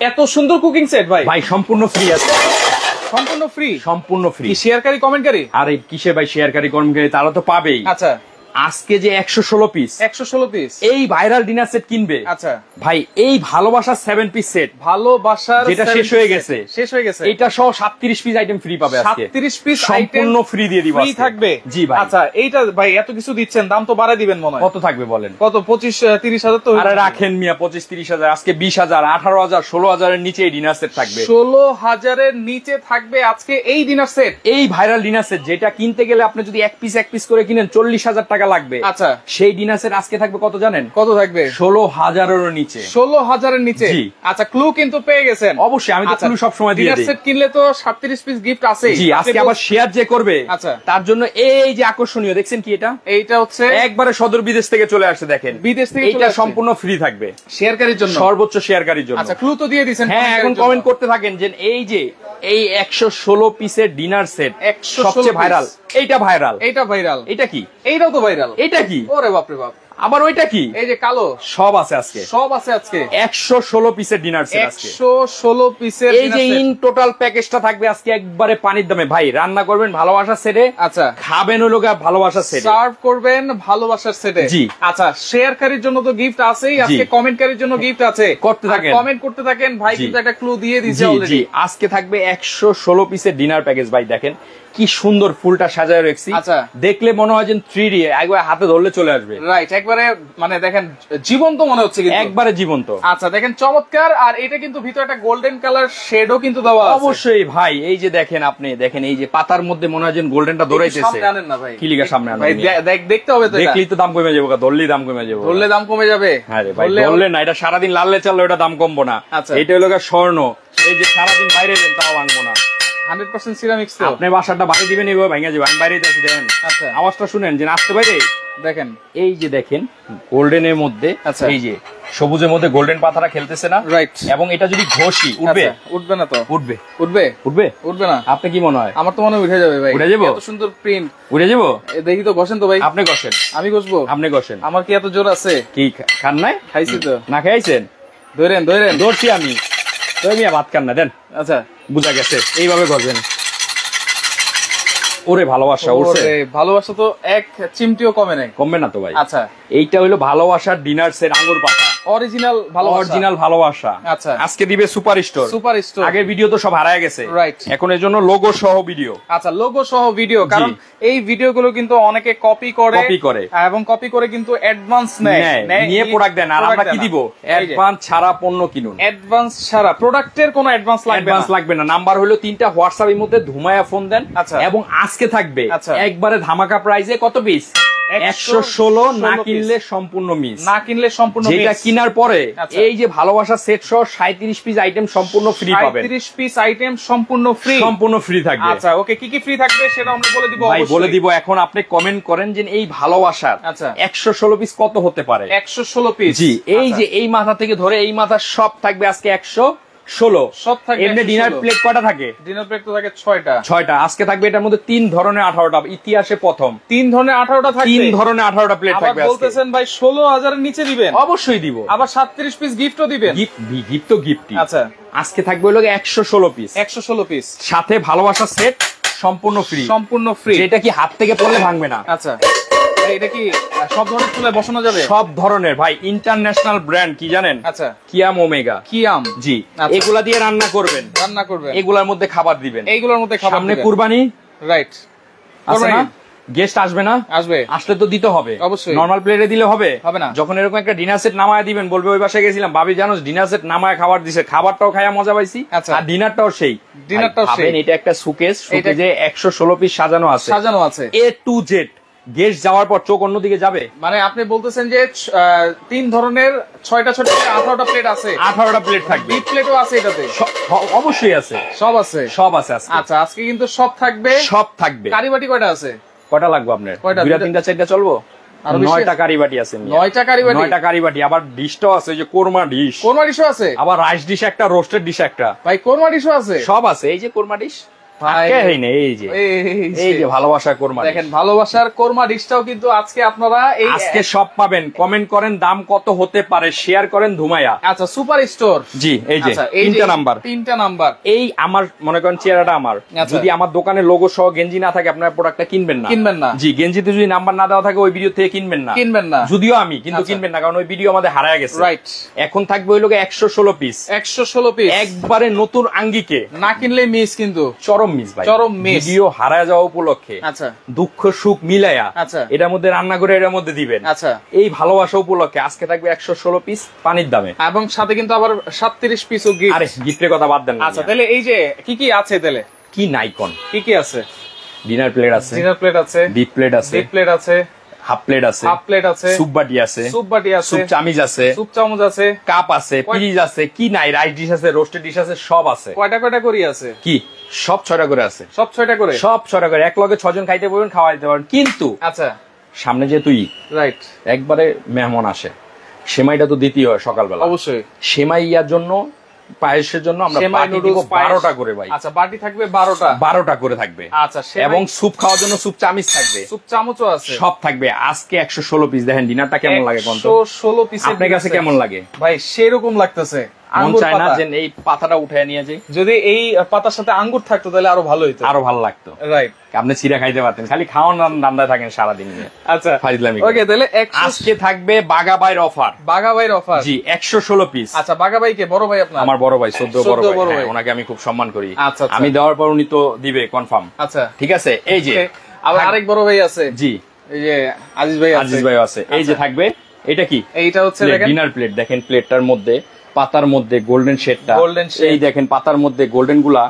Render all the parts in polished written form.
এত সুন্দর cooking set ভাই। ভাই সম্পূর্ণ ফ্রি আছে। সম্পূর্ণ ফ্রি? সম্পূর্ণ ফ্রি। শেয়ারকারী কমেন্টকারী? আরে কিসে ভাই শেয়ারকারী কমেন্টকারী, তারা তো পাবেই। আচ্ছা আজকে যে 116 পিস, 116 পিস এই ভাইরাল ডিনার সেট কিনবে। আচ্ছা ভাই এই ভালোবাসার 7 পিস সেট, ভালোবাসার যেটা শেষ হয়ে গেছে, এটা সহ 37 পিস আইটেম ফ্রি পাবে আজকে। 37 পিস সম্পূর্ণ ফ্রি দিয়ে দিব। ফ্রি থাকবে? জি ভাই। আচ্ছা এইটা ভাই এত কিছু দিচ্ছেন, দাম তো বাড়ায় দিবেন মনে হয়। কত থাকবে বলেন? কত? 25-30 হাজার তো? আরে রাখেন মিয়া, 25-30 হাজার। আজকে 20 হাজার, 18 হাজার, 16 হাজারের নিচে এই ডিনার সেট থাকবে। 16 হাজারের নিচে থাকবে আজকে এই ডিনার সেট। এই ভাইরাল ডিনার সেট যেটা কিনতে গেলে আপনি যদি এক পিস করে কিনেন 40 হাজার টাকা লাগবে। আচ্ছা সেই ডিনার সেট আজকে থাকবে কত জানেন? কত থাকবে? 16 হাজারেরও নিচে। 16 হাজারের নিচে? আচ্ছা ক্লু কিন্তু পেয়ে গেছেন। অবশ্যই, আমি তো ক্লু সব সময় দিয়ে দিই। ডিনার সেট কিনলে তো 37 পিস গিফট আছে। জি, আজকে আবার শেয়ার যে করবে, আচ্ছা তার জন্য এই যে আকর্ষণীয় দেখছেন কি এটা? এইটা হচ্ছে একবারে সদর বিদেশ থেকে চলে আসছে, দেখেন বিদেশ থেকে। এটা সম্পূর্ণ ফ্রি থাকবে শেয়ারকারীর জন্য, সর্বোচ্চ শেয়ারকারীর জন্য। আচ্ছা ক্লু তো দিয়ে দিয়েছেন। হ্যাঁ, এখন কমেন্ট করতে থাকেন যে এই যে এই 116 পিসের ডিনার সেট সবচেয়ে ভাইরাল। এইটা ভাইরাল, এইটা ভাইরাল, এটা কি? এইটাও তো ভাইরাল। এটা কি? ওরে বাপ রে বাপ, আবার ওইটা কি? এই যে কালো। সব আছে আজকে, সব আছে আজকে। 116 পিসের ডিনার সেট আজকে। 116 পিসের এই যে ইন টোটাল প্যাকেজটা থাকবে আজকে একবারে পানির দামে। ভাই রান্না করবেন ভালোবাসার সেটে, আচ্ছা খাবেন হলো ভালোবাসার সেটে, সার্ভ করবেন ভালোবাসার সেটে। জি আচ্ছা শেয়ারকারীর জন্য তো গিফট আছেই, আজকে কমেন্টকারীর জন্য গিফট আছে। করতে থাকেন, কমেন্ট করতে থাকেন। ভাই কিন্তু একটা ক্লু দিয়ে দিয়েছে অলরেডি। জি, আজকে থাকবে 116 পিসের ডিনার প্যাকেজ। ভাই দেখেন কি সুন্দর ফুলটা সাজায় রাখছি। আচ্ছা দেখলে মনে হয় যে 3D, একবার হাতে ধরলে চলে আসবে। রাইট, একবারে মানে দেখেন জীবন্ত মনে হচ্ছে কিন্তু, একবারে জীবন্ত। আচ্ছা দেখেন চমৎকার। আর এটা কিন্তু ভিতরে একটা গোল্ডেন কালার শেডও কিন্তু দেওয়া আছে। অবশ্যই ভাই, এই যে দেখেন, আপনি দেখেন এই যে পাতার মধ্যে মনে হয় যে গোল্ডেনটা দৌড়াইতেছে। সামনে আনেন না ভাই, কি লিগা সামনে আনেন ভাই? দেখতে হবে তো, দেখলেই তো দাম কমে যাবে, ধরলেই দাম কমে যাবে। ধরলে দাম কমে যাবে? হ্যাঁ রে ভাই, ধরলে না, এটা সারাদিন লাললে চাললে ওটা দাম কমবো না। আচ্ছা এটা হলো স্বর্ণ, এই যে সারাদিন বাইরে দেন তাও ভাঙবো না। 100% সিরামিক্স তো। আপনি বাসাটা বাড়ি দিবেন এইভাবে ভাঙা যাবে। আমি বাইরে যাচ্ছি, দেখেন আচ্ছা আওয়াজটা শুনেন যে আসতে বাইরে। দেখেন এই যে দেখেন গোল্ডেনের মধ্যে, আচ্ছা এই যে সবুজের মধ্যে গোল্ডেন পাতাটা খেলতেছে না? রাইট। এবং এটা যদি ঘষি উঠবে? উঠবে না তো। উঠবে, উঠবে, উঠবে, উঠবে না। আপনি কি মনে হয়? আমার তো মনে হয় উঠে যাবে ভাই। উঠে যাবো? এত সুন্দর প্রিন্ট, উঠে যাবো। দেখি তো, ঘষেন তো ভাই। আপনি ঘষেন। আমি ঘষবো? আপনি ঘষেন। আমার কি এত জোর আছে? কি খান নাই? খাইছি তো। না খাইছেন? ধরেন ধরেন। ধরছি আমি, তুমি ভাত খান না দেন। আচ্ছা বুঝা গেছে, এইভাবে ঘষবেন। ওরে ভালোবাসা, ওরে ভালোবাসা তো এক চিমটিও কমে নাই। কমবে না তো ভাই। আচ্ছা এইটা হলো ভালোবাসার ডিনার সেট, আঙ্গুর পাতা, অরিজিনাল ভালোবাসা। অরিজিনাল ভালোবাসা। আচ্ছা আজকে দিবে সুপার স্টোর। Super store. আগের ভিডিও তো সব হারায় গেছে, রাইট। এখন এর জন্য লোগো সহ ভিডিও। আচ্ছা লোগো সহ ভিডিও, কারণ এই ভিডিওগুলো কিন্তু অনেকে কপি করে এবং কপি করে কিন্তু অ্যাডভান্স নেয়, নিয়ে প্রোডাক্ট দেন। আর আমরা কি দিব? অ্যাডভান্স ছাড়া পণ্য কিনুন। অ্যাডভান্স ছাড়া, প্রোডাক্টের কোনো অ্যাডভান্স লাগবে না। নাম্বার হলো 3টা, হোয়াটসঅ্যাপের মধ্যে ধুমায়া ফোন দেন। আচ্ছা এবং আজকে থাকবে একবারে ধামাকা প্রাইজে কত পিস? 116। না কিনলে সম্পূর্ণ মিস। না কিনলে সম্পূর্ণ মিস। যেটা কেনার পরে এই যে ভালোবাসা সেট সহ 37 পিস আইটেম সম্পূর্ণ ফ্রি পাবেন। 37 পিস আইটেম সম্পূর্ণ ফ্রি, সম্পূর্ণ ফ্রি থাকবে। আচ্ছা ওকে, কি কি ফ্রি থাকবে সেটা আমরা বলে দিব। ভাই বলে দিব। এখন আপনি কমেন্ট করেন যে এই ভালোবাসার 116 পিস কত হতে পারে? 116 পিস। জি, এই যে এই মাথা থেকে ধরে এই মাথা সব থাকবে আজকে 116। সব থাকবে। এমনি ডিনার প্লেট কয়টা থাকে? ডিনার প্লেট তো থাকে 6টা। 6টা। আজকে থাকবে এটার মধ্যে 3 ধরনের 18টা, ইতিহাসে প্রথম 3 ধরনের 18টা থাকবে। 3 ধরনের 18টা প্লেট থাকবে আজকে। বলতেছেন ভাই 16,000 এর নিচে দিবেন? অবশ্যই দিব। আবার 37 পিস গিফটও দিবেন? গিফট তো গিফটই। আচ্ছা আজকে থাকবে হলো 116 পিস। 116 পিস সাথে ভালোবাসা সেট সম্পূর্ণ ফ্রি। সম্পূর্ণ ফ্রি। যেটা কি হাত থেকে পড়লে ভাঙবে না। আচ্ছা এটা কি সব ধরনের চুলায় বসানো যাবে? সব ধরনের ভাই, ইন্টারন্যাশনাল ব্র্যান্ড কি জানেন? আচ্ছা কিয়াম ওমেগা। কিয়াম, জি। এগুলা দিয়ে রান্না করবেন, এগুলার মধ্যে খাবার দিবেন। এইগুলোর মধ্যে খাবার। সামনে কুরবানি, রাইট? আছে না? গেস্ট আসবে না? আসবে, আসলে তো দিতে হবে অবশ্যই। নরমাল প্লেটে দিলে হবে না। যখন এরকম একটা ডিনার সেট নামায় দিবেন, বলবে ওই বাসায় গেছিলাম ভাবি জানো ডিনার সেট নামায় খাবার দিছে, খাবারটাও খায়া মজা পাইছি আর ডিনারটাও সেই। এটা একটা সুকেস, সুকেজে 116 পিস সাজানো আছে এ টু জেড। গেস্ট যাওয়ার পর চোখ অন্যদিকে যাবে। মানে আপনি বলতেছেন যে 3 ধরনের 6টা 18টা প্লেট আছে। 18টা প্লেট থাকবে। বিগ প্লেটও আছে এটাতে? অবশ্যই আছে, সব আছে, সব আছে। আচ্ছা আজকে কিন্তু সব থাকবে, সব থাকবে। কারিবাটি কয়টা আছে? কয়টা লাগবে আপনার? 2টা 3টা 4টা চলবো? 9টা কারিবাটি আছে। 9টা কারিবাটি? 9টা কারিবাটি। আবার ডিশটাও আছে, যে কোরমা ডিশ। কোরমা ডিশও আছে? আবার রাইস ডিশ একটা, রোস্টেড ডিশ একটা। ভাই কোরমা ডিশও আছে? সব আছে, এই যে কোরমা ডিশ। এই যে ভালোবাসার কোরমা, দেখেন ভালোবাসার কোরমা ডিশটাও কিন্তু আজকে আপনারা আজকে সব পাবেন। কমেন্ট করেন দাম কত হতে পারে, শেয়ার করেন ধুমাইয়া। আচ্ছা সুপার স্টোর, জি এই যে তিনটা নাম্বার। এই আমার মনে করেন চেহারাটা আমার, যদি আমার দোকানে লোগো সহ গেঞ্জি না থাকে আপনার প্রোডাক্টটা কিনবেন না। জি, গেঞ্জিতে যদি নাম্বার না দেওয়া থাকে ওই ভিডিও থেকে কিনবেন না। যদিও আমি কিন্তু কিনবেন না, কারণ ওই ভিডিও আমাদের হারায় গেছে। রাইট, এখন থাকবে ওই লোকে 116 পিস, 116 পিস একবারে নতুন আঙ্গিকে, না কিনলে মিস, কিন্তু চরম মিস ভাই, চরম মিস। ভিডিও হারায় যাওয়া উপলক্ষে আচ্ছা দুঃখ সুখ মিলায়া আচ্ছা এটার মধ্যে রান্না করে এটার মধ্যে দিবেন। আচ্ছা এই ভালোবাসা উপলক্ষে আজকে থাকবে 116 পিস পানির দামে, এবং সাথে কিন্তু আবার 37 পিসও গিফট। আরে গিফটের কথা বাদ দেন। আচ্ছা তাহলে এই যে কি আছে, তাহলে কি নাইকন কি আছে? ডিনার প্লেট আছে, ডিপ প্লেট আছে, হাফ প্লেট আছে, সুপ বাটি আছে, সুপ চামিচ আছে, কাপ আছে, পিরিজ আছে, কি নাই, রাইস ডিশ আছে, রোস্টেড ডিশ আছে, সব আছে। কয়টা করে আছে? কি সব 6টা করে আছে, সব 6টা করে এক লগে 6 জন খাইতে পারবেন, খাওয়া দিতে পারবেন। কিন্তু আচ্ছা সামনে যে তুই রাইট একবারে মেহমান আসে, সেমাইটা তো দিতেই হয় সকালবেলা, অবশ্যই। সেমাই ইয়ার জন্য, পায়েসের জন্য আমরা বাটি দিব 12টা করে ভাই। আচ্ছা বাটি থাকবে 12টা করে থাকবে। আচ্ছা এবং স্যুপ খাওয়ার জন্য স্যুপ চামিচ থাকবে, স্যুপ চামচও আছে, সব থাকবে। আজকে 116 পিস। দেখেন ডিনারটা কেমন লাগে কোন তো? 116 পিস আপনার কাছে কেমন লাগে ভাই? সেরকম লাগতেছে। মন চায় না যে এই পাতাটা উঠায় নিয়ে যাই? যদি এই পাতার সাথে আঙ্গুর থাকতো তাহলে আরো ভালো হতো, আরো ভালো লাগতো। রাইট, আপনি চিরা খাইতে পারতেন, খালি খাওয়ান রান্নায় থাকেন সারাদিন। আচ্ছা ফাইজলামি। ওকে, তাহলে আজকে থাকবে বাগাবাইর অফার। জি 116 পিস। আচ্ছা বাগাবাই কে? বড় ভাই আপনার? আমার বড় ভাই, 14 বড় ভাই, ওনাকে আমি খুব সম্মান করি। আচ্ছা আমি দেওয়ার পর উনি তো দিবে কনফার্ম। আচ্ছা ঠিক আছে। এই যে আবার আরেক বড় ভাই আছে, জি এই যে আজিজ ভাই আছে। এই যে থাকবে, এটা কি? এইটা হচ্ছে ডিনার প্লেট। দেখেন প্লেটটার মধ্যে পাতার মধ্যে গোল্ডেন শেডটা, এই দেখেন পাতার মধ্যে গোল্ডেন গুলা,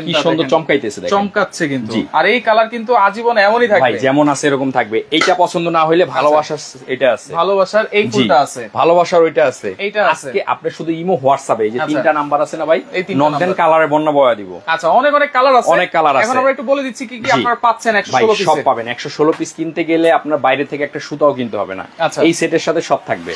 কি সুন্দর চমকাইতেছে, চমকাচ্ছে কিন্তু। আর এই কালার কিন্তু আজীবন এমনই থাকবে ভাই, যেমন আছে এরকম থাকবে। এইটা পছন্দ না হইলে ভালোবাসার এটা আছে, ভালোবাসার এই ফুলটা আছে, ভালোবাসার ওইটা আছে, এইটা আছে। আজকে আপনি শুধু ইমো হোয়াটসঅ্যাপে এই যে 3টা নাম্বার আছে না ভাই, নর্দেন কালারে বর্ণনা বয়া দিব। আচ্ছা অনেক কালার আছে, অনেক কালার আছে। এখন আমরা একটু বলে দিচ্ছি কি কি আপনারা পাচ্ছেন। 116 পিস সব পাবেন। 116 পিস কিনতে গেলে আপনার বাইরে থেকে একটা সুতাও কিনতে হবে না। এই সেটের সাথে সব থাকবে।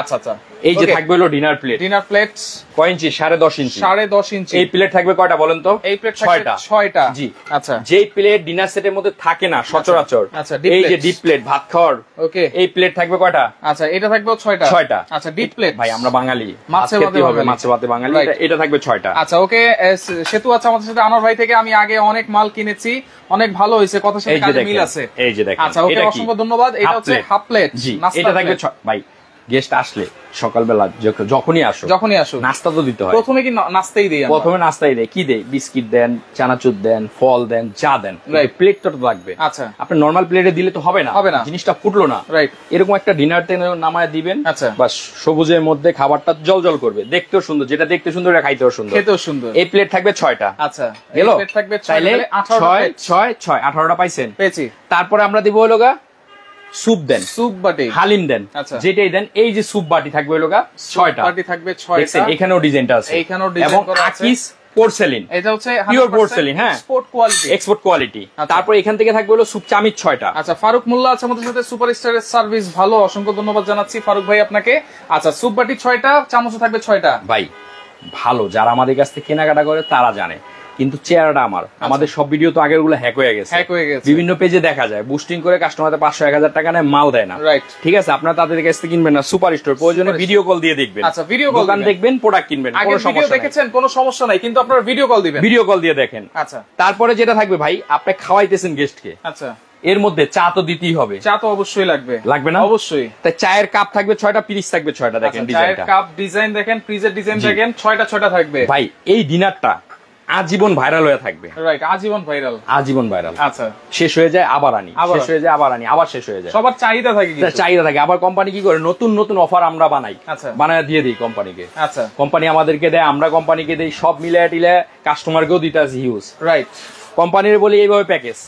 আচ্ছা আচ্ছা। এই যে থাকবে হলো ডিনার প্লেট। কয় ইঞ্চি? 10.5 ইঞ্চি। 10.5 ইঞ্চি। এই প্লেট থাকবে কয়টা বলেন তো? এই প্লেট থাকবে 6টা। জি আচ্ছা। যেই প্লেট ডিনার সেটের মধ্যে থাকে না সচরাচর, এই যে ডিপ প্লেট ভাত খাওয়ার, ওকে, এই প্লেট থাকবে কয়টা? আচ্ছা এটা থাকবে 6টা। আচ্ছা ডিপ প্লেট ভাই, আমরা বাঙালি, মাছে ভাতে বাঙালি, এটা থাকবে 6টা। আচ্ছা ওকে, সেতু আছে আমাদের সাথে আনোয়ার ভাই থেকে। আমি আগে অনেক মাল কিনেছি, অনেক ভালো হয়েছে, কথার সাথে কাজে মিল আছে। এই যে দেখেন। আচ্ছা ওকে, অসংখ্য ধন্যবাদ। এটা হচ্ছে হাফ প্লেট। জি এটা থাকবে ভাই। গেস্ট আসলে সকালবেলা যখনই আসো নাস্তা তো দিতে হয়। প্রথমে কি নাস্তাই দেই? প্রথমে নাস্তাই দেয়। কি দেয়? বিস্কিট দেন, চানাচুর দেন, ফল দেন, চা দেন। প্লেট তো লাগবে। আচ্ছা আপনি নরমাল প্লেটে দিলে তো হবে না, জিনিসটা ফুটলো না। রাইট, এরকম একটা ডিনার নামায় দিবেন। আচ্ছা বাস, সবুজের মধ্যে খাবারটা জল করবে, দেখতেও সুন্দর, যেটা দেখতে সুন্দর এটা খাইতেও সুন্দর। এই প্লেট থাকবে 6টা। আচ্ছা গেল, তাইলে 18টা পাইছেন। পেয়েছি। তারপরে আমরা দিব হলো স্যুপ দেন, স্যুপ বাটি, হালিম দেন, যেটাই দেন। এই যে স্যুপ বাটি থাকবে হলো 6টা। বাটি থাকবে 6টা। এখানেও ডিজাইনটা আছে, এবং আকিস পোর্সেলিন, এটা হচ্ছে পিওর পোর্সেলিন। হ্যাঁ, এক্সপোর্ট কোয়ালিটি। তারপর এখান থেকে থাকবে হলো স্যুপ চামিচ 6টা। আচ্ছা ফারুক মোল্লা আছে আমাদের সাথে, সুপারস্টারের সার্ভিস ভালো, অসংখ্য ধন্যবাদ জানাচ্ছি ফারুক ভাই আপনাকে। আচ্ছা স্যুপ বাটি 6টা, চামচও থাকবে 6টা। ভাই ভালো, যারা আমাদের কাছ থেকে কেনাকাটা করে তারা জানে, কিন্তু চেহারাটা আমাদের সব ভিডিও তো আগের গুলো হ্যাক হয়ে গেছে। বিভিন্ন পেজে দেখা যায় বুস্টিং করে কাস্টমারদের 500-1000 টাকা নেয়, মাল দেয় না। ঠিক আছে, আপনারা তাদের কাছ থেকে কিনবেন না, সুপার স্টোর। প্রয়োজনে ভিডিও কল দিয়ে দেখবেন। আচ্ছা ভিডিও কল দেখবেন, প্রোডাক্ট কিনবেন, কোনো সমস্যা দেখেছেন, কোনো সমস্যা নাই, কিন্তু আপনারা ভিডিও কল দিবেন, ভিডিও কল দিয়ে দেখেন। আচ্ছা তারপরে যেটা থাকবে ভাই, আপনি খাওয়াইতেছেন গেস্টকে। আচ্ছা এর মধ্যে চা তো দিতেই হবে, চা তো অবশ্যই লাগবে না? অবশ্যই। তাই চায়ের কাপ থাকবে 6টা, পিরিচ থাকবে 6টা। দেখেন চায়ের কাপ ডিজাইন দেখেন, ফ্রিজের ডিজাইন দেখেন, 6টা থাকবে। ভাই এই ডিনারটা আজীবন ভাইরাল হয়ে থাকবে। রাইট, আজীবন ভাইরাল। আচ্ছা শেষ হয়ে যায় আবার আনি, শেষ হয়ে যায় আবার আনি, আবার শেষ হয়ে যায়। সবার চাহিদা থাকে। আবার কোম্পানি কি করে, নতুন অফার আমরা বানাই, বানায় দিয়ে দিই কোম্পানিকে। আচ্ছা কোম্পানি আমাদেরকে দেয়, আমরা কোম্পানিকে দেই, সব মিলায় টিলায় কাস্টমারকেও দিতে আছে হিউজ। রাইট, কোম্পানির বলি এইভাবে প্যাকেজ,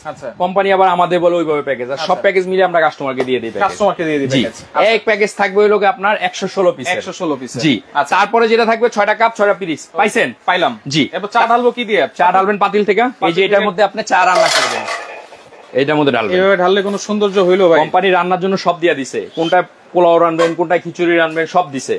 কোম্পানি আবার আমাদের বলে ওইভাবে প্যাকেজ, আর সব প্যাকেজ মিলে আমরা কাস্টমারকে দিয়ে দিই। এক প্যাকেজ থাকবে ওই লোক আপনার 116 পিস। জি তারপরে যেটা থাকবে 6টা কাপ, 6টা পিরিচ। পাইছেন? পাইলাম। জি এবার চা ঢালবো কি দিয়ে? চা ঢালবেন পাতিল থেকে। এই যে এটার মধ্যে আপনি চা রান্না করবেন, এইটার মধ্যে ঢালবেন। এভাবে ঢাললে কোনো সৌন্দর্য হইলো ভাই? কোম্পানি রান্নার জন্য সব দিয়া দিছে, কোনটা পোলাও রানবেন, কোনটা খিচুড়ি রানবেন, সব দিছে,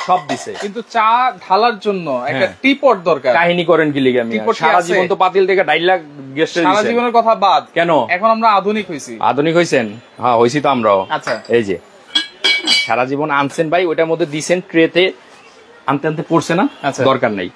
সব দিছে। কিন্তু চা ঢালার জন্য একটা টিপট দরকার। কাহিনী করেন কি লিগা আমি সারা জীবন তো পাতিল থেকে ডাইলা গেস্ট সারা জীবনের কথা বাদ, কেন এখন আমরা আধুনিক হইছি। আধুনিক হইছেন? হ্যাঁ হইছি তো আমরাও। আচ্ছা এই যে সারা জীবন আনছেন ভাই, ওটার মধ্যে দিছেন ট্রেতে, আনতে আনতে পড়ছে না, দরকার নাই।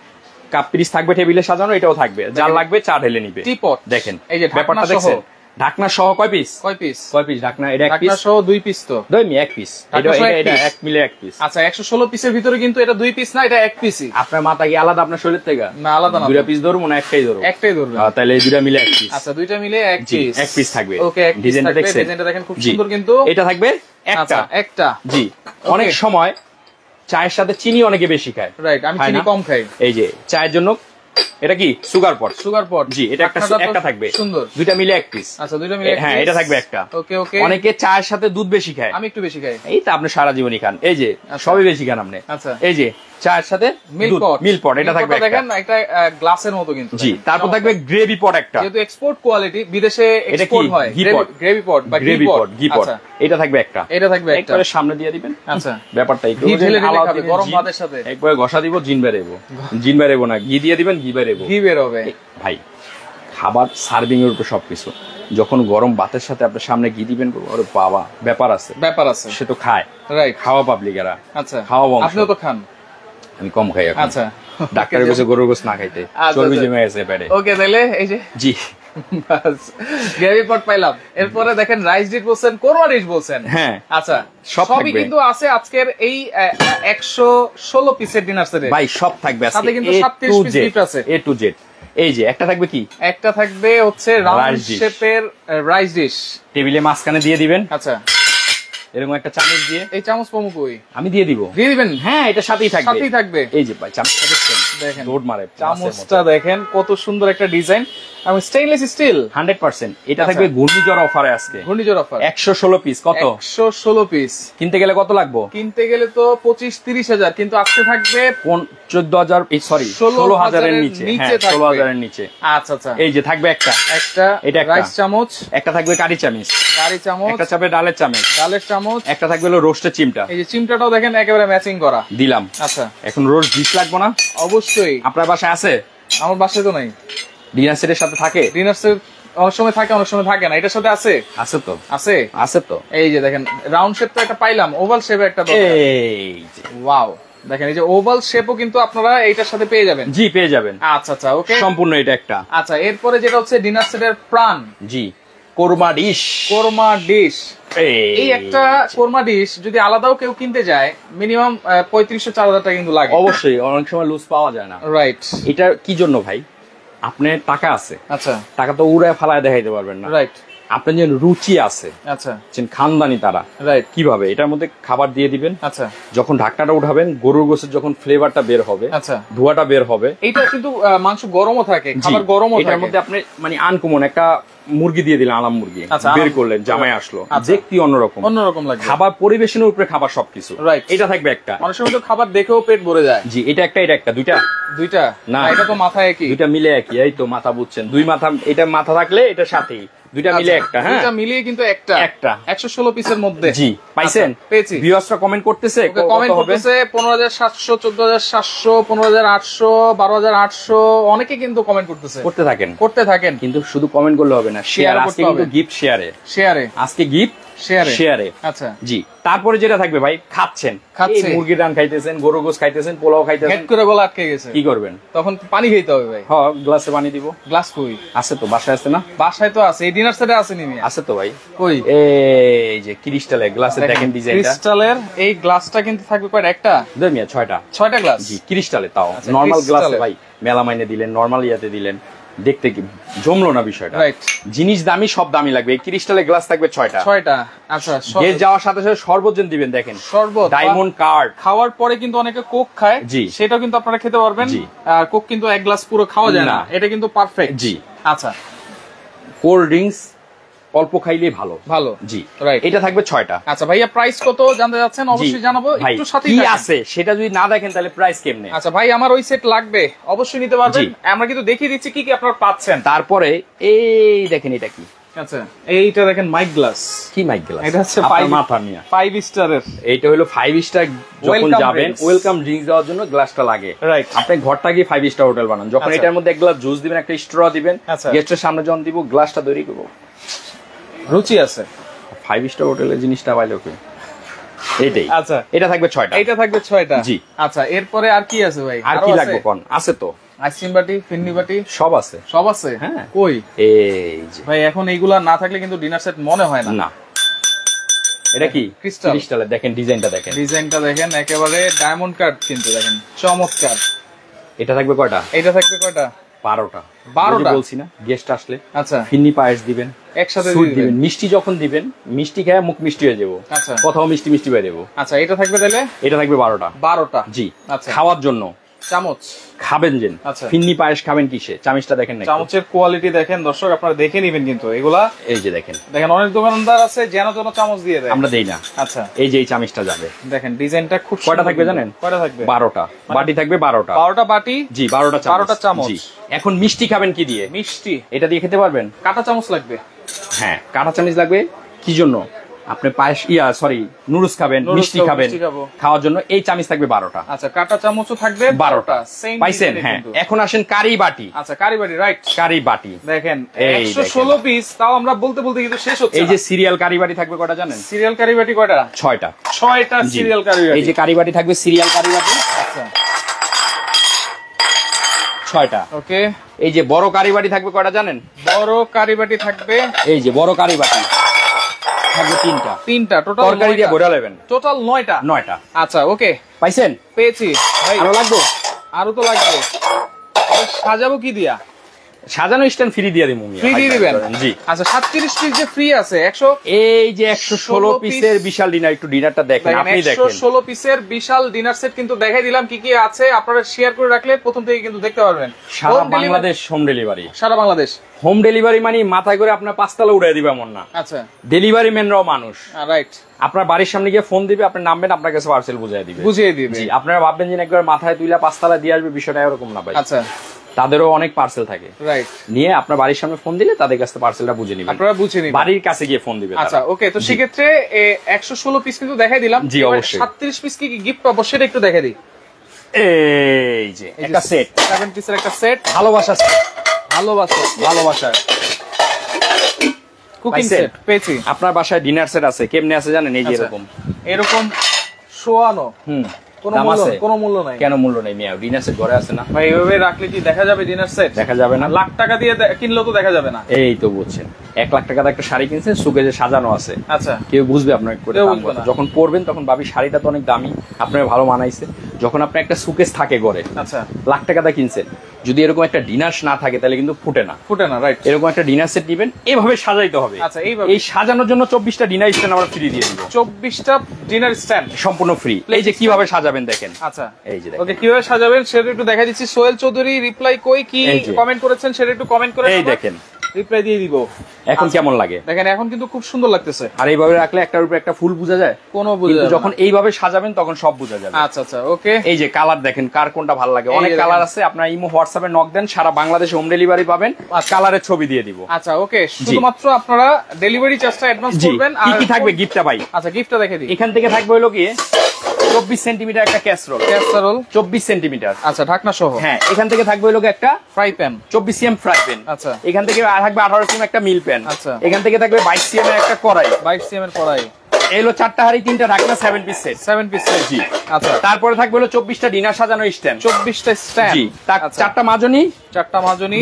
কাপ পিস থাকবে টেবিলে সাজানো, এটাও থাকবে, যা লাগবে চা ঢেলে নিবে। টিপট দেখেন এই যে ব্যাপারটা দেখছেন, ঢাকনা সহ কয় পিস? কয় পিস ঢাকনা? এটা এক পিস সহ 2 পিস। তো এক পিস, এটা এক মিলে এক পিস। আচ্ছা 116 পিসের ভিতরে কিন্তু এটা 2 পিস না, এটা 1 পিসই। আপনার মাথা কি আলাদা আপনার শরীর থেকে? না আলাদা না, 2 পিস ধরবো না, একটাই ধরবো? একটাই ধরবো। তাহলে এই 2টা মিলে 1 পিস। আচ্ছা 2টা মিলে 1 পিস, 1 পিস থাকবে। ওকে, ডিজাইনটা দেখছেন? ডিজাইনটা দেখেন খুব সুন্দর। কিন্তু এটা থাকবে একটা। জি, অনেক সময় চায়ের সাথে চিনি অনেকে বেশি খায়, রাইট, আমি চিনি কম খাই। এই যে চায়ের জন্য এটা কি সুগার পট? জি, এটা একটা থাকবে সুন্দর, 2টা মিলে 1 পিস। আচ্ছা 2টা মিলে, হ্যাঁ এটা থাকবে একটা। ওকে ওকে। অনেকে চায়ের সাথে দুধ বেশি খায়, আমি একটু বেশি খাই। এই তো আপনি সারা জীবনই খান, এই যে সবই বেশি খান আপনি। আচ্ছা এই যে চায়ের সাথে মিল্ক পট, এটা থাকবে দেখেন একটা গ্লাসের মতো কিন্তু। জি, তারপর থাকবে গ্রেভি পট একটা, যেহেতু এক্সপোর্ট কোয়ালিটি, বিদেশে এক্সপোর্ট হয়। গ্রেভি পট বা গ্রেভি পট, এটা থাকবে একটা। এটা থাকবে একটা, একবারে সামনে দিয়ে দিবেন। আচ্ছা ব্যাপারটা একটু গরম ভাতের সাথে একবারে ঘষা দিব, জিন বেরেবো না, ঘি দিয়ে দিবেন, ঘি বেরোবে ভাই। খাবার সার্ভিং এর উপর সবকিছু। যখন গরম ভাতের সাথে আপনার সামনে ঘি দিবেন, ওরে বাবা ব্যাপার আছে। সে তো খায়, রাইট, খাওয়া পাবলিক এরা। আচ্ছা খাওয়া বংশ। আপনিও তো খান? আমি কম খাই এখন। আচ্ছা, ডাক্তারের কাছে গরুর গোশত না খাইতে চর্বি জমে গেছে পেটে। ওকে, তাহলে এই যে জি গ্রেভি পট পাইলাম। এরপরে দেখেন রাইস ডিশ বলছেন, কোরমা ডিশ বলছেন। হ্যাঁ আচ্ছা, সবই কিন্তু আছে আজকের এই 116 পিসের ডিনার সেটে ভাই, সব থাকবে। সাথে কিন্তু 37 পিস গিফট আছে, A to Z। এই যে একটা থাকবে কি, একটা থাকবে হচ্ছে রাউন্ড শেপের রাইস ডিশ, টেবিলে মাঝখানে দিয়ে দিবেন। আচ্ছা, এরকম একটা চামচ দিয়ে, এই চামচ পাবো কই? আমি দিয়ে দিবেন। হ্যাঁ, এটা সাথেই থাকবে। এই যে ভাই চামচটা দেখেন, দৌড় মারে চামচটা দেখেন, কত সুন্দর একটা ডিজাইন। এবং স্টেইনলেস স্টিল 100%। এটা থাকবে ঘূর্ণিঝড় অফারে আজকে, ঘূর্ণিঝড় অফার 116 পিস। কত? 116 পিস। কিনতে গেলে কত লাগবে? কিনতে গেলে তো 25-30 হাজার, কিন্তু আজকে থাকবে 14,000, সরি 16,000 এর নিচে। 16,000 এর নিচে। আচ্ছা আচ্ছা, এই যে থাকবে একটা এটা রাইস চামচ, একটা থাকবে কারি চামচ, একটা থাকবে ডালের চামচ, একটা থাকবে হলো রোস্টের চিমটা। এই যে চিমটাটাও দেখেন একেবারে ম্যাচিং করা দিলাম। আচ্ছা, এখন রোস্ট ডিশ লাগবে না? অবশ্যই। আপনার বাসায় আছে? আমার বাসায় তো নাই। ডিনার সেটের সাথে থাকে? ডিনার সেট অনেক সময় থাকে, অনেক সময় থাকে না। এটার সাথে আছে? আছে তো, আছে তো। এই যে দেখেন রাউন্ড শেপ তো একটা পাইলাম, ওভাল শেপে একটা দরকার। এই যে ওয়াও, দেখেন এই যে ওভাল শেপও কিন্তু আপনারা এইটার সাথে পেয়ে যাবেন। জি, পেয়ে যাবেন। আচ্ছা আচ্ছা, ওকে, সম্পূর্ণ এটা একটা। আচ্ছা, এরপরে যেটা হচ্ছে ডিনার সেটের প্রাণ, জি, কোরমা ডিশ। এই একটা কোরমা ডিশ যদি আলাদাও কেউ কিনতে যায়, মিনিমাম 3500-4000 টাকা কিন্তু লাগে। অবশ্যই, অনেক সময় লুজ পাওয়া যায় না। রাইট। এটা কি জন্য ভাই? আপনার টাকা আছে, আচ্ছা, টাকা তো উড়ায় ফালায় দেখাইতে পারবেন না। রাইট। আপনার যে রুচি আছে, আচ্ছা, খানদানি তারা, রাইট, কিভাবে এটার মধ্যে খাবার দিয়ে দিবেন। আচ্ছা, যখন ঢাকনাটা উঠাবেন, গরুর গোশতের যখন ফ্লেভারটা বের হবে, আচ্ছা, ধোঁয়াটা বের হবে, এটা কিন্তু মাংস গরমও থাকে, খাবার গরমও থাকে। এটার মধ্যে আপনি মানে আনকমন একটা মুরগি দিয়ে দিলেন, আলাম মুরগি বের করলেন, জামাই আসলো, দেখতে অন্যরকম লাগে। খাবার পরিবেশনের উপরে খাবার সবকিছু, রাইট। এটা থাকবে একটা। অনেক সময় তো খাবার দেখেও পেট ভরে যায়। জি, এটা একটা, দুইটা না, এটা তো মাথায় একই, দুইটা মিলে একই। এই তো মাথা বুঝছেন, দুই মাথা, এটা মাথা থাকলে এটা সাথেই, দুইটা মিলে একটা। হ্যাঁ, দুইটা মিলিয়ে কিন্তু একটা 116 পিসের মধ্যে। জি, পাইছেন? পেয়েছি। ভিউয়ার্সরা কমেন্ট করতেছে, 15,700, 14,700, 15,800, 12,800, অনেকে কিন্তু কমেন্ট করতে থাকেন। কিন্তু শুধু কমেন্ট করলে হবে না, শেয়ার। আজকে কিন্তু গিফট শেয়ারে, আজকে গিফট শেয়ারে। আচ্ছা, জি। তারপরে যেটা থাকবে ভাই, খাচ্ছেন, মুরগির রান খাইতেছেন, গরুর গোশত খাইতেছেন, পোলাও খাইতেছেন, হেড করে গলা আটকে গেছে, কি করবেন? তখন পানি খেতে হবে ভাই। হ্যাঁ, গ্লাসে পানি দিব। গ্লাস কই? আছে তো, বাসায় আছে না? বাসায় তো আছে, এই ডিনার সেটে আছে নি? আছে তো ভাই। কই? এই যে ক্রিস্টালের গ্লাসে দেখেন ডিজাইনটা, ক্রিস্টালের এই গ্লাসটা কিন্তু থাকবে কয়টা? একটা, দুই মিয়া, 6টা গ্লাস। জি, ক্রিস্টালে, তাও নরমাল গ্লাসে ভাই, মেলামাইনে দিলেন, নরমাল ইয়াতে দিলেন, দেখতে কি জমলো না বিষয়টা। রাইট। জিনিস দামি, সব দামি লাগবে। এই ক্রিস্টালের গ্লাস থাকবে 6টা। আচ্ছা, গেস্ট যাওয়ার সাথে সাথে শরবত দিবেন, দেখেন শরবত, ডায়মন্ড কার্ড। খাওয়ার পরে কিন্তু অনেকে কোক খায়, জি, সেটাও কিন্তু আপনারা খেতে পারবেন। আর কোক কিন্তু এক গ্লাস পুরো খাওয়া যায় না, এটা কিন্তু পারফেক্ট। জি। আচ্ছা, কোল্ড ড্রিঙ্কস অল্প খাইলেই ভালো। জি, রাইট। এটা থাকবে 6টা। আচ্ছা ভাইয়া, প্রাইস কত জানতে যাচ্ছেন? অবশ্যই জানাবো, একটু সাথে কি আছে সেটা যদি না দেখেন তাহলে প্রাইস কেমনে? আচ্ছা ভাই, আমার ওই সেট লাগবে, অবশ্যই নিতে পারবেন। আমরা কিন্তু দেখিয়ে দিচ্ছি কি কি আপনারা পাচ্ছেন। তারপরে এই দেখেন, এটা কি? আচ্ছা এইটা দেখেন মাইক গ্লাস। কি মাইক গ্লাস? এটা হচ্ছে 5 স্টারের। এইটা হলো 5 স্টার। যখন যাবেন ওয়েলকাম ড্রিঙ্কস দেওয়ার জন্য গ্লাসটা লাগে, রাইট? আপনি ঘরটাকে 5 স্টার হোটেল বানান, যখন এটার মধ্যে এক গ্লাস জুস দিবেন, একটা স্ট্র দিবেন, গেস্টের সামনে যখন দিব গ্লাসটা তৈরি করব, রুচি আছে। 5 স্টার হোটেলের জিনিসটা পাইলো কি? এইটাই। আচ্ছা এটা থাকবে 6টা। এটা থাকবে 6টা। জি। আচ্ছা এরপরে আর কি আছে ভাই? আর কি লাগবে কোন? আছে তো আইসক্রিম বাটি, ফিন্নি বাটি সব আছে। সব আছে? হ্যাঁ। কই? এই যে ভাই এখন এইগুলা না থাকলে কিন্তু ডিনার সেট মনে হয় না। না। এটা কি? ক্রিস্টালের। দেখেন ডিজাইনটা দেখেন। ডিজাইনটা দেখেন, একেবারে ডায়মন্ড কাট কিন্তু দেখেন, চমৎকার। এটা থাকবে কয়টা? এটা থাকবে কয়টা? 12টা। 12টা বলছি না, গেস্ট আসলে আচ্ছা ফিন্নি পায়েস দিবেন, একসাথে দিবেন। মিষ্টি যখন দিবেন, মিষ্টি খেয়ে মুখ মিষ্টি হয়ে যাবো। আচ্ছা কোথাও মিষ্টি মিষ্টি বের দেবো। আচ্ছা এটা থাকবে তাহলে? এটা থাকবে 12টা। 12টা। জি। আচ্ছা খাওয়ার জন্য চামচ খাবেন যেন। আচ্ছা ফিন্নি পায়েস খাবেন কিসে? চামচটা দেখেন না, চামচের কোয়ালিটি দেখেন দর্শক, আপনারা দেখে নেবেন কিন্তু এগুলা। এই যে দেখেন, দেখেন অনেক দোকানদার আছে যেন তেন চামচ দিয়ে দেয়, আমরা দেই না। আচ্ছা এই যে এই চামচটা যাবে, দেখেন ডিজাইনটা খুব। কয়টা থাকবে জানেন? কয়টা থাকবে? 12টা। বাটি থাকবে 12টা। 12টা বাটি। জি 12টা চামচ। 12টা চামচ। জি। এখন মিষ্টি খাবেন কি দিয়ে? মিষ্টি এটা দিয়ে খেতে পারবেন? কাঁটা চামচ লাগবে। হ্যাঁ কাঁটা চামচ লাগবে। কি জন্য? আপনি পায়েস নুডলস খাবেন, মিষ্টি খাবেন, খাওয়ার জন্য এই চামচ থাকবে 12টা। আচ্ছা কাঁটা চামচও থাকবে 12টা। পাইছেন? হ্যাঁ। এখন আসেন কারি বাটি। আচ্ছা কারি বাটি, রাইট। কারি বাটি দেখেন 116 পিস, তাও আমরা বলতে বলতে কিন্তু শেষ হচ্ছে। এই যে সিরিয়াল কারি বাটি থাকবে কয়টা জানেন? সিরিয়াল কারি বাটি কয়টা? 6টা। 6টা সিরিয়াল কারি বাটি। এই যে কারি বাটি থাকবে সিরিয়াল কারি বাটি। আচ্ছা 6টা। ওকে। এই যে বড় কারি বাটি থাকবে কয়টা জানেন? বড় কারি বাটি থাকবে, এই যে বড় কারি বাটি থাকবে 3টা। 3টা টোটাল। তরকারি দিয়ে ভরে নেবেন। টোটাল 9টা। 9টা। আচ্ছা ওকে পাইছেন? পেয়েছি ভাই। আরো লাগবে? আরো তো লাগবে। সাজাবো কি দিয়া? সাজানো স্ট্যান্ড ফ্রি দিয়ে দিমু। ফ্রি দিয়ে দিবেন? জি। আচ্ছা 37 পিস যে ফ্রি আছে 100। এই যে 116 পিসের বিশাল ডিনার, একটু ডিনারটা দেখেন আপনি। দেখেন 116 পিসের বিশাল ডিনার সেট কিন্তু দেখাই দিলাম কি কি আছে, আপনারা শেয়ার করে রাখলে প্রথম থেকে কিন্তু দেখতে পারবেন। সারা বাংলাদেশ হোম ডেলিভারি। সারা বাংলাদেশ হোম ডেলিভারি মানে মাথায় করে আপনার 5 তলা উড়াই দিবে এমন না। আচ্ছা ডেলিভারি ম্যানরাও মানুষ, রাইট। আপনার বাড়ির সামনে গিয়ে ফোন দিবে, আপনি নামবেন, আপনার কাছে পার্সেল বুঝিয়ে দিবে। জি। আপনারা ভাববেন যে একবার মাথায় তুইলা 5 তলা দিয়ে আসবে, বিষয়টা এরকম না ভাই। আচ্ছা তাদেরও অনেক পার্সেল থাকে, রাইট। নিয়ে আপনার বাড়ির সামনে ফোন দিলে তাদের কাছে পার্সেলটা বুঝে নিবেন, আপনারা বুঝে নিবেন, বাড়ির কাছে গিয়ে ফোন দিবেন। আচ্ছা ওকে। তো সেক্ষেত্রে 116 পিস কিন্তু দেখাই দিলাম। জি অবশ্যই। 37 পিস কি গিফট পাবো সেটা একটু দেখাই দিই। এই যে একটা সেট, 7 পিসের একটা সেট। ভালোবাসা ভালোবাসা কুকিং সেট পেয়েছি। আপনার বাসায় ডিনার সেট আছে, কেমনে আছে জানেন? এই যে এরকম শোয়ানো। কোনো মূল্য নাই। কেন মূল্য নেই মিয়া? ডিনার সেট ঘরে আছে না ভাই? এইভাবে রাখলে কি দেখা যাবে ডিনার সেট? দেখা যাবে না। লাখ টাকা দিয়ে কিনলেও তো দেখা যাবে না। এই তো বুঝছেন, 1 লাখ টাকা একটা শাড়ি কিনছেন, সুকেজে সাজানো আছে। আচ্ছা কেউ বুঝবে আপনার করে? যখন পরবেন তখন ভাবি শাড়িটা তো অনেক দামি, আপনার ভালো মানাইছে। যখন আপনার একটা সুকেজ থাকে ঘরে, আচ্ছা লাখ টাকা কিনছেন, যদি এরকম একটা ডিনার না থাকে তাহলে কিন্তু ফুটে না, রাইট। এরকম একটা ডিনার সেট দিবেন, এভাবে সাজাইতে হবে। আচ্ছা এইভাবে। এই সাজানোর জন্য 24টা ডিনার স্ট্যান্ড আমরা ফ্রি দিয়ে দিব। 24টা ডিনার স্ট্যান্ড সম্পূর্ণ ফ্রি। এই যে কিভাবে সাজাবেন দেখেন। আচ্ছা এই যে ওকে, কিভাবে সাজাবেন সেটা একটু দেখাই দিচ্ছি। সোহেল চৌধুরী রিপ্লাই কই কি কমেন্ট করেছেন সেটা একটু কমেন্ট করে এই দেখেন, রিপ্লাই দিয়ে দিব। এখন কেমন লাগে দেখেন, এখন কিন্তু খুব সুন্দর লাগতেছে। আর এইভাবে রাখলে একটার উপরে একটা ফুল বোঝা যায়? কোনো বোঝা যায় না। যখন এইভাবে সাজাবেন তখন সব বোঝা যাবে। আচ্ছা আচ্ছা ওকে। এই যে কালার দেখেন, কার কোনটা ভালো লাগে, অনেক কালার আছে। আপনার ইমো হোয়াটসঅ্যাপে নক দেন, সারা বাংলাদেশে হোম ডেলিভারি পাবেন, কালারের ছবি দিয়ে দিব। আচ্ছা ওকে, শুধুমাত্র আপনারা ডেলিভারি চার্জটা অ্যাডভান্স করবেন। আর কি থাকবে গিফটটা ভাই? আচ্ছা গিফটটা দেখে দিই। এখান থেকে থাকবে হলো কি 24 সেন্টিমিটার একটা ক্যাসরোল 24 সেন্টিমিটার। আচ্ছা ঢাকনা সহ। হ্যাঁ, এখান থেকে থাকবে হলো একটা fry pan 24 CM fry pan. আচ্ছা এখান থেকে থাকবে 18 সিএম একটা মিল প্যান। আচ্ছা এখান থেকে থাকবে 22 সিএম এর একটা কড়াই 22 সিএম এর কড়াই। এলো 4টা হাড়ি 3টা ঢাকনা 7 পিস সেট 7 পিস সেট। জি আচ্ছা। তারপরে থাকবে হলো 24টা ডিনার সাজানো স্ট্যান্ড 24টা স্ট্যান্ড। জি 4টা মাজনি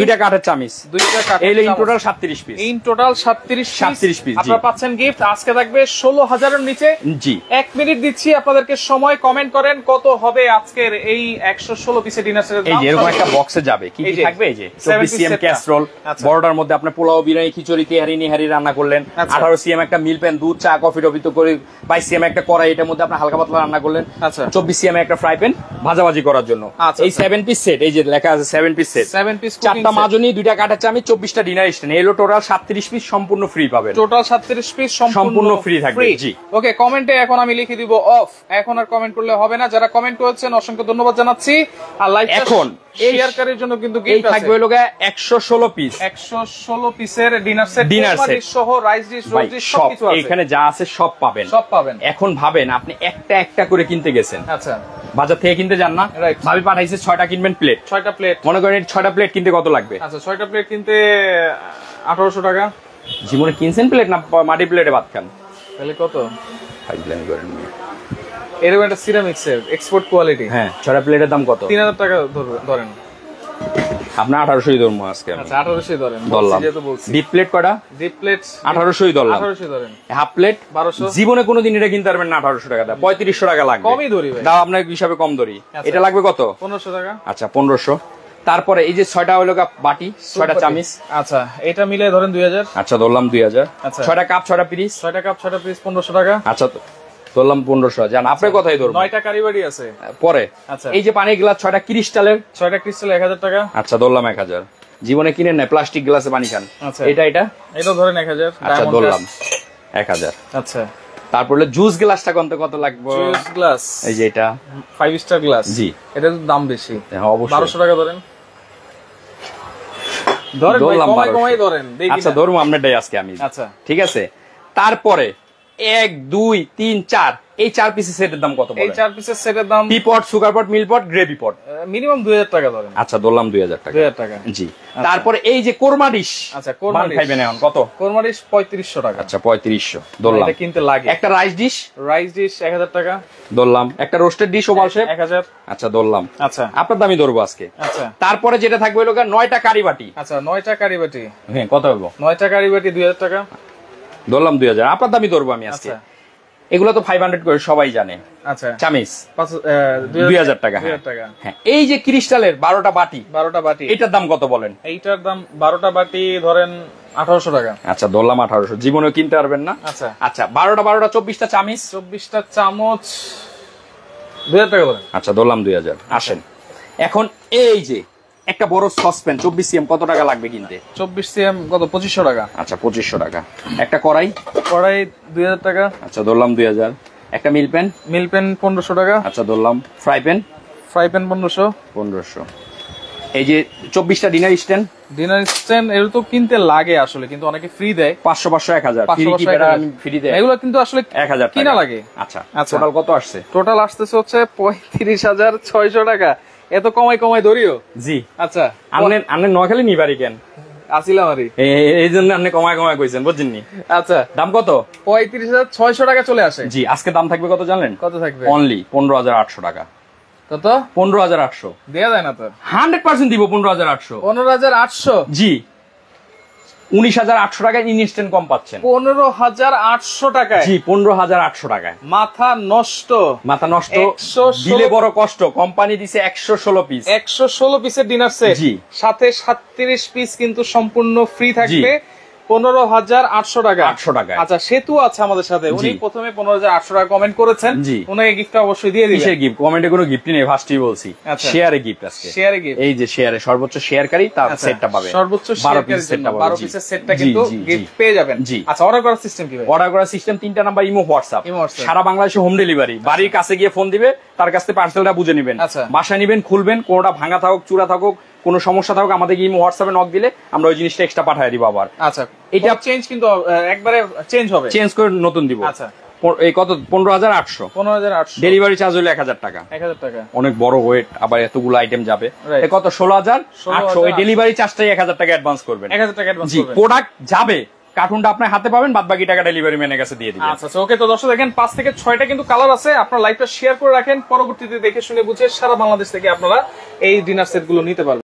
2টা কাঠের চামিচ 2টা কাঠের। এই in total 37 piece. In total 37 piece আপনারা পাচ্ছেন গিফট। আজকে থাকবে 16,000 এর নিচে। জি 1 মিনিট দিচ্ছি আপনাদেরকে সময়, কমেন্ট করেন কত হবে আজকের এই 116 পিসের ডিনার সেটের দাম। এই যে এরকম একটা বক্সে যাবে কি কি থাকবে? এই যে 24 সিএম ক্যাসরোল, বড়টার মধ্যে আপনি পোলাও, বিরিয়ানি, খিচুড়ি, তেহারি, নিহারি রান্না করলেন। 18 সিএম একটা মিল প্যান, দুধ, চা, কফি টফি তো করে 22 সিএম একটা কড়াই, এটার মধ্যে আপনি হালকা পাতলা রান্না করলেন। আচ্ছা 24 সিএম একটা ফ্রাই প্যান ভাজাভাজি করার জন্য। এই 7 পিস সেট, এই যে লেখা আছে 7 পিস সেট, 7 পিস 4টা মাজনি, 2টা কাঠের চামচ, 24টা ডিনার স্ট্যান্ড। এলো টোটাল 37 পিস সম্পূর্ণ ফ্রি পাবেন। টোটাল 37 পিস সম্পূর্ণ ফ্রি থাকবে। জি ওকে। কমেন্টে এখন আমি লিখে দিব অফ, এখন আর কমেন্ট করলে হবে না। যারা কমেন্ট করেছেন অসংখ্য ধন্যবাদ জানাচ্ছি। আর লাইভ শেয়ারকারীর জন্য কিন্তু গিফট থাকবে হলো 116 পিস, 116 পিসের ডিনার সেট সহ রাইস ডিশ, রোজ ডিশ সব কিছু আছে এখানে, যা আছে সব পাবেন। এখন ভাবেন আপনি একটা একটা করে কিনতে গেছেন, আচ্ছা বাজার থেকে কিনতে যান না, ভাবি পাঠাইছে 6টা কিনবেন প্লেট, 6টা প্লেট, মনে করেন 6টা প্লেট কিনতে কত লাগবে? আচ্ছা 6টা প্লেট কিনতে 1800 টাকা। জীবনে কিনছেন প্লেট না মাটি প্লেটে ভাত খান? তাহলে কত? এরকম একটা সিরামিক্সের এক্সপোর্ট কোয়ালিটি, হ্যাঁ 6টা প্লেটের দাম কত? 3000 টাকা ধরেন। আপনার 1800ই ধরবো আজকে। আচ্ছা 1800ই ধরেন, যেহেতু বলছি। ডিপ প্লেট কয়টা? ডিপ প্লেট 1800ই ধরলাম। 1800ই ধরেন। Half plate 1200। জীবনে কোনোদিন এটা কিনতে পারবেন না 1800 টাকা দাও, 3500 টাকা লাগবে। কমই ধরি ভাই, দাও আপনার হিসাবে কম ধরি। এটা লাগবে কত? 1500 টাকা। আচ্ছা 1500। তারপরে এই যে 6টা হলো বাটি, 6টা চামিচ, আচ্ছা এটা মিলে ধরেন 2000। আচ্ছা ধরলাম 2000। আচ্ছা 6টা কাপ 6টা পিস, 6টা কাপ 6টা পিস 1500 টাকা। আচ্ছা ধরলাম 1500। জান আপনার কথাই ধরুন। 9টা কারিবাড়ি আছে পরে। আচ্ছা এই যে পানির গ্লাস 6টা ক্রিস্টালের, 6টা ক্রিস্টাল 1000 টাকা। আচ্ছা ধরলাম 1000। জীবনে কিনেন না প্লাস্টিক গ্লাসে পানি খান। আচ্ছা এটা ধরেন 1000। আচ্ছা ধরলাম 1000। আচ্ছা তারপরে জুস গ্লাসটা কত লাগবে? জুস গ্লাস এই যে এটা 5 স্টার গ্লাস। জি এটা তো দাম বেশি। হ্যাঁ অবশ্যই। 1200 টাকা ধরেন ভাই, কমাই ধরেন। আচ্ছা ধরুন আপনারটাই আজকে আমি। আচ্ছা ঠিক আছে। তারপরে 1 2 3 4 এই 4 পিসের সেটের দাম কত? এই 4 পিসের সেটের দাম টি পট, সুগার পট, মিল পট, গ্রেভি পট মিনিমাম 2000 টাকা ধরেন। আচ্ছা ধরলাম 2000 টাকা। 2000 টাকা জি। তারপরে এই যে কোরমা ডিশ, আচ্ছা কোরমা ডিশ খাইবেন এখন কত? কোরমা ডিশ 3500 টাকা। আচ্ছা 3500 ধরলাম। এটা কিনতে লাগে। একটা রাইস ডিশ 1000 টাকা ধরলাম। একটা রোস্টেড ডিশ ওভাল শেপ 1000। আচ্ছা ধরলাম। আচ্ছা আপনার দামই ধরবো আজকে। আচ্ছা তারপরে যেটা থাকবে হলো 9টা কারি বাটি। আচ্ছা 9টা কারি বাটি, হ্যাঁ কত হবে? 9টা কারি বাটি 2000 টাকা ধরলাম 2000। আপনার দামই ধরবো আমি আজকে। এগুলো তো 500 করে সবাই জানে। আচ্ছা চামিচ 2000 টাকা। 2000 টাকা। হ্যাঁ এই যে ক্রিস্টালের 12টা বাটি, 12টা বাটি এটার দাম কত বলেন? এইটার দাম 12টা বাটি ধরেন 1800 টাকা। আচ্ছা ধরলাম 1800। জীবনেও কিনতে পারবেন না। আচ্ছা আচ্ছা 12টা 24টা চামিচ, 24টা চামচ 2000 টাকা ধরেন। আচ্ছা ধরলাম 2000। আসেন এখন এই যে একটা বড় সসপ্যান 24 সিএম কত টাকা লাগবে কিনতে? 24 সিএম কত? 2500 টাকা। আচ্ছা 2500 টাকা। একটা কড়াই 2000 টাকা। আচ্ছা ধরলাম 2000। একটা মিল প্যান 1500 টাকা। আচ্ছা ধরলাম। Fry pan 1500। এই যে 24টা ডিনার স্ট্যান্ড এগুলো তো কিনতে লাগে আসলে, কিন্তু অনেকে ফ্রি দেয়। 500 1000 ফ্রি দেয়। এগুলো কিন্তু আসলে 1000 কিনা লাগে। আচ্ছা টোটাল কত আসছে? টোটাল আসতেছে হচ্ছে 35600 টাকা। এত কমাই ধরিও। জি আচ্ছা আপনি নোয়াখালী নিবারি কেন আসিলাম আরে, এই জন্য আপনি কমায় কইছেন বুঝছেন নি। আচ্ছা দাম কত? 35600 টাকা চলে আসে। জি আজকে দাম থাকবে কত জানেন? কত থাকবে? অনলি 15800 টাকা। কত? 15800 দেয়া যায় না তো? 100% দিব 15800। 15800? জি 19800 টাকায় ইনস্ট্যান্ট কম পাচ্ছেন। 15800 টাকায়? জি 15800 টাকায়। মাথা নষ্ট। দিলে বড় কষ্ট। কোম্পানি দিছে 116 পিস, 116 পিসের ডিনার সেট। জি সাথে 37 পিস কিন্তু সম্পূর্ণ ফ্রি থাকবে। 15800 টাকা। 800 টাকা। আচ্ছা সেতু আছে আমাদের সাথে, উনি প্রথমে 15800 টাকা কমেন্ট করেছেন। ওনাকে গিফট অবশ্যই দিয়ে দিবেন। কিসের গিফট? কমেন্টে কোনো গিফট নেই, ফার্স্টই বলছি। শেয়ারে গিফট আছে। শেয়ারে গিফট। এই যে শেয়ারে সর্বোচ্চ শেয়ারকারী তার সেটটা পাবে। সর্বোচ্চ শেয়ারকারী সেটটা পাবে। 12 পিসের সেটটা কিন্তু গিফট পেয়ে যাবেন। জি আচ্ছা অর্ডার করার সিস্টেম কি ভাই? অর্ডার করার সিস্টেম 3টা নাম্বার, ইমো হোয়াটসঅ্যাপ। সারা বাংলাদেশে হোম ডেলিভারি। বাড়ির কাছে গিয়ে ফোন দিবে, তার কাছ থেকে পার্সেলটা বুঝে নেবেন। বাসায় নেবেন, খুলবেন, কোনটা ভাঙা থাকুক চূড়া থাকুক কোনো সমস্যা থাকুক আমাদের ইমো হোয়াটসঅ্যাপে নক দিলে আমরা ওই জিনিসটা এক্সট্রা পাঠিয়ে দিব আবার। আচ্ছা এটা চেঞ্জ কিন্তু একবারে চেঞ্জ হবে, চেঞ্জ করে নতুন দিব। আচ্ছা এই কত? 15800। ডেলিভারি চার্জ হলো 1000 টাকা। 1000 টাকা। অনেক বড় ওয়েট, আবার এতগুলো আইটেম যাবে। কত? 16800। এই ডেলিভারি চার্জটাই 1000 টাকা অ্যাডভান্স করবেন। 1000 টাকা অ্যাডভান্স করবেন। জি প্রোডাক্ট যাবে, কার্টুনটা আপনার হাতে পাবেন, বাদ বাকি টাকা ডেলিভারি ম্যানের কাছে দিয়ে দিবেন। আচ্ছা ওকে। তো দর্শক দেখেন 5 থেকে 6টা কিন্তু কালার আছে। আপনারা লাইভটা শেয়ার করে রাখেন, পরবর্তীতে দেখে শুনে বুঝে সারা বাংলাদেশ থেকে আপনারা এই ডিনার সেট গুলো নিতে পারবেন।